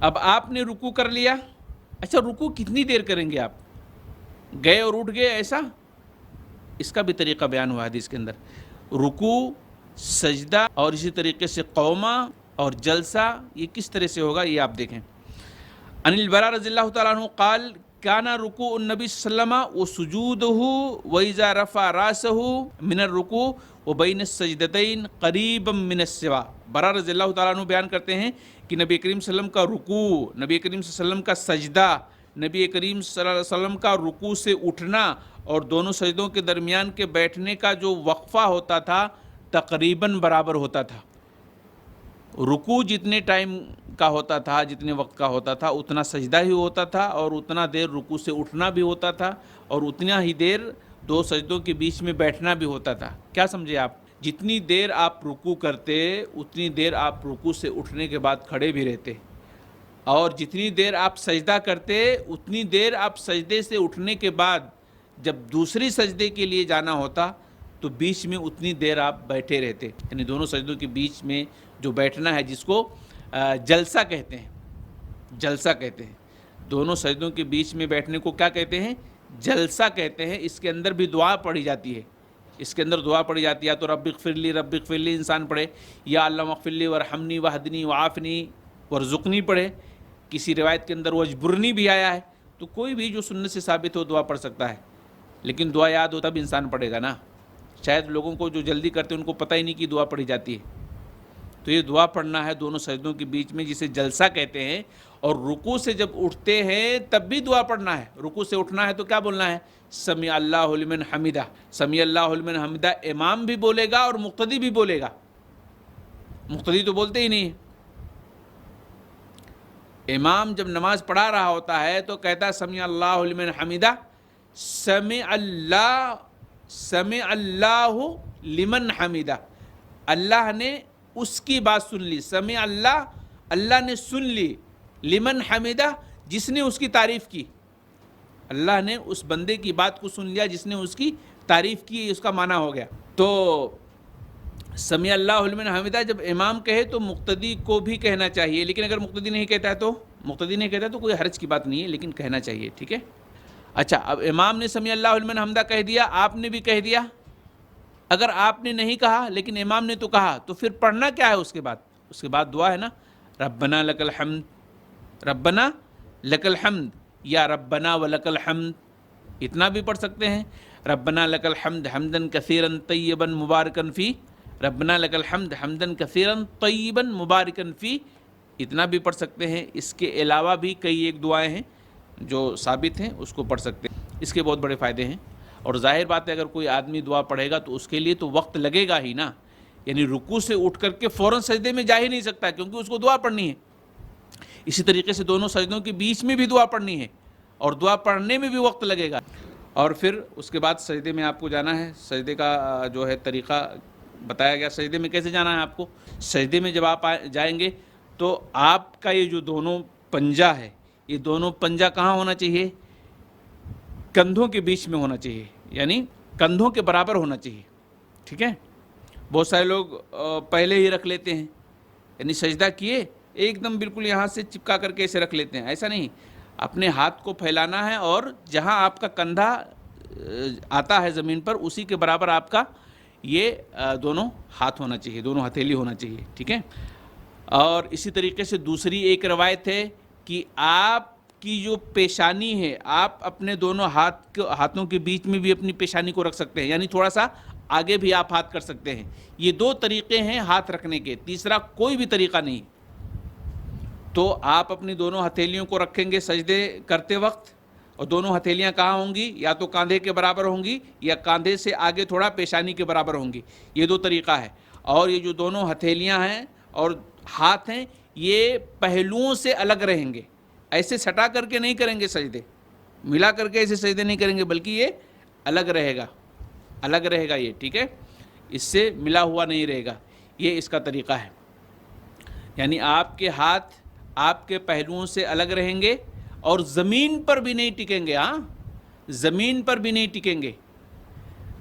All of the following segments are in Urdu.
اب آپ نے رکوع کر لیا، اچھا رکوع کتنی دیر کریں گے آپ؟ گئے اور اٹھ گئے ایسا؟ اس کا بھی طریقہ بیان ہوا حدیث کے اندر۔ رکوع، سجدہ اور اسی طریقے سے قومہ اور جلسہ یہ کس طرح سے ہوگا یہ آپ دیکھیں۔ عن البراء رضی اللہ تعالیٰ عنہ قال كان رکوع النبی صلی اللہ علیہ وسلم وسجودہ وإذا رفع رأسه من الرکوع وبین السجدتین قریبا من السوا۔ براء رضی اللہ تعالیٰ عنہ بیان کرتے ہیں کہ نبی کریم صلی اللہ علیہ وسلم کا رکوع، نبی کریم صلی اللہ علیہ وسلم کا سجدہ، نبی کریم صلی اللہ علیہ وسلم کا رکوع سے اٹھنا اور دونوں سجدوں کے درمیان کے بیٹھنے کا جو وقفہ ہوتا تھا تقریباً برابر ہوتا تھا۔ رکوع جتنے ٹائم کا ہوتا تھا، جتنے وقت کا ہوتا تھا، اتنا سجدہ ہی ہوتا تھا اور اتنا دیر رکوع سے اٹھنا بھی ہوتا تھا اور اتنا ہی دیر دو سجدوں کے بیچ میں بیٹھنا بھی ہوتا تھا۔ کیا سمجھے آپ؟ جتنی دیر آپ رکوع کرتے اتنی دیر آپ رکوع سے اٹھنے کے بعد کھڑے بھی رہتے، اور جتنی دیر آپ سجدہ کرتے اتنی دیر آپ سجدے سے اٹھنے کے بعد جب دوسری سجدے کے لیے جانا ہوتا تو بیچ میں اتنی دیر آپ بیٹھے رہتے، یعنی دونوں سجدوں کے بیچ میں جو بیٹھنا ہے جس کو جلسہ کہتے ہیں، جلسہ کہتے ہیں، دونوں سجدوں کے بیچ میں بیٹھنے کو کیا کہتے ہیں؟ جلسہ کہتے ہیں۔ اس کے اندر بھی دعا پڑھی جاتی ہے، اس کے اندر دعا پڑھی جاتی ہے، یا تو رب اغفر لی انسان پڑھے، یا اللہم اغفر لی ورحمنی وہدنی وعافنی ورزقنی پڑھے۔ کسی روایت کے اندر وجبرنی بھی آیا ہے، تو کوئی بھی جو سنت سے ثابت ہو دعا پڑھ سکتا ہے، لیکن دعا یاد ہو تب انسان پڑھے گا نا۔ شاید لوگوں کو جو جلدی کرتے ہیں ان کو پتہ ہی نہیں کہ دعا پڑھی جاتی ہے، تو یہ دعا پڑھنا ہے دونوں سجدوں کے بیچ میں، جسے جلسہ کہتے ہیں۔ اور رکوع سے جب اٹھتے ہیں تب بھی دعا پڑھنا ہے۔ رکوع سے اٹھنا ہے تو کیا بولنا ہے؟ سمیع اللہ لمن حمدہ، سمیع اللہ لمن حمدہ امام بھی بولے گا اور مقتدی بھی بولے گا۔ مقتدی تو بولتے ہی نہیں، امام جب نماز پڑھا رہا ہوتا ہے تو کہتا ہے سمیع اللہ لمن حمدہ، سمیع اللہ لمن حمدہ، اللہ نے اس کی بات سن لی، سمیع اللہ، اللہ نے سن لی، لمن حمدہ، جس نے اس کی تعریف کی، اللہ نے اس بندے کی بات کو سن لیا جس نے اس کی تعریف کی، اس کا معنی ہو گیا۔ تو سمیع اللہ لمن حمدہ جب امام کہے تو مقتدی کو بھی کہنا چاہیے، لیکن اگر مقتدی نہیں کہتا ہے تو کوئی حرج کی بات نہیں ہے، لیکن کہنا چاہیے، ٹھیک ہے۔ اچھا، اب امام نے سمیع اللہ لمن حمدہ کہہ دیا، آپ نے بھی کہہ دیا۔ اگر آپ نے نہیں کہا لیکن امام نے تو کہا، تو پھر پڑھنا کیا ہے اس کے بعد دعا ہے نا، ربنا لک الحمد، ربنا لک الحمد یا ربنا ولک الحمد، اتنا بھی پڑھ سکتے ہیں۔ ربنا لک الحمد حمدا کثیرا طیبا مبارکا فی، ربنا لک الحمد حمدا کثیرا طیبا مبارکا فی، اتنا بھی پڑھ سکتے ہیں۔ اس کے علاوہ بھی کئی ایک دعائیں ہیں جو ثابت ہیں، اس کو پڑھ سکتے ہیں، اس کے بہت بڑے فائدے ہیں۔ اور ظاہر بات ہے اگر کوئی آدمی دعا پڑھے گا تو اس کے لیے تو وقت لگے گا ہی نا، یعنی رکوع سے اٹھ کر کے فوراً سجدے میں جا ہی نہیں سکتا کیونکہ اس کو دعا پڑھنی ہے۔ اسی طریقے سے دونوں سجدوں کے بیچ میں بھی دعا پڑھنی ہے اور دعا پڑھنے میں بھی وقت لگے گا، اور پھر اس کے بعد سجدے میں آپ کو جانا ہے۔ سجدے کا جو ہے طریقہ بتایا گیا، سجدے میں کیسے جانا ہے آپ کو۔ سجدے میں جب آپ جائیں گے تو آپ کا یہ جو دونوں پنجہ ہے، یہ دونوں پنجہ کہاں ہونا چاہیے؟ کندھوں کے بیچ میں ہونا چاہیے، یعنی کندھوں کے برابر ہونا چاہیے، ٹھیک ہے۔ بہت سارے لوگ پہلے ہی رکھ لیتے ہیں، یعنی سجدہ کیے ایک دم بالکل یہاں سے چپکا کر کے ایسے رکھ لیتے ہیں، ایسا نہیں۔ اپنے ہاتھ کو پھیلانا ہے اور جہاں آپ کا کندھا آتا ہے زمین پر اسی کے برابر آپ کا یہ دونوں ہاتھ ہونا چاہیے، دونوں ہتھیلی ہونا چاہیے، ٹھیک ہے۔ اور اسی طریقے سے دوسری ایک روایت ہے کہ آپ کی جو پیشانی ہے، آپ اپنے دونوں ہاتھوں کے بیچ میں بھی اپنی پیشانی کو رکھ سکتے ہیں، یعنی تھوڑا سا آگے بھی آپ ہاتھ کر سکتے ہیں۔ یہ دو طریقے ہیں ہاتھ رکھنے کے، تیسرا کوئی بھی طریقہ نہیں۔ تو آپ اپنی دونوں ہتھیلیوں کو رکھیں گے سجدے کرتے وقت، اور دونوں ہتھیلیاں کہاں ہوں گی؟ یا تو کاندھے کے برابر ہوں گی یا کاندھے سے آگے تھوڑا پیشانی کے برابر ہوں گی، یہ دو طریقہ ہے۔ اور یہ جو دونوں ہتھیلیاں ہیں اور ہاتھ ہیں یہ پہلوؤں سے الگ رہیں گے، ایسے سٹا کر کے نہیں کریں گے سجدے، ملا کر کے ایسے سجدے نہیں کریں گے، بلکہ یہ الگ رہے گا، الگ رہے گا یہ، ٹھیک ہے، اس سے ملا ہوا نہیں رہے گا، یہ اس کا طریقہ ہے۔ یعنی آپ کے ہاتھ آپ کے پہلوؤں سے الگ رہیں گے اور زمین پر بھی نہیں ٹکیں گے، ہاں زمین پر بھی نہیں ٹکیں گے،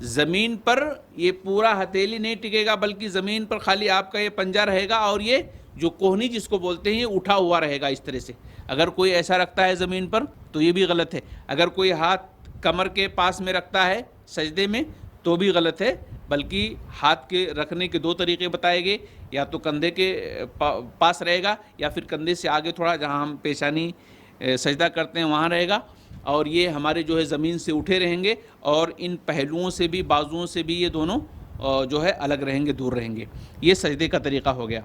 زمین پر یہ پورا ہتھیلی نہیں ٹکے گا، بلکہ زمین پر خالی آپ کا یہ پنجہ رہے گا اور یہ جو کوہنی جس کو بولتے ہیں یہ اٹھا ہوا رہے گا اس طرح سے. اگر کوئی ایسا رکھتا ہے زمین پر تو یہ بھی غلط ہے. اگر کوئی ہاتھ کمر کے پاس میں رکھتا ہے سجدے میں تو بھی غلط ہے. بلکہ ہاتھ کے رکھنے کے دو طریقے بتائے گئے, یا تو کندھے کے پاس رہے گا یا پھر کندھے سے آگے تھوڑا جہاں ہم پیشانی سجدہ کرتے ہیں وہاں رہے گا, اور یہ ہمارے جو ہے زمین سے اٹھے رہیں گے, اور ان پہلوؤں سے بھی بازوؤں سے بھی یہ دونوں جو ہے الگ رہیں گے, دور رہیں گے. یہ سجدے کا طریقہ ہو گیا.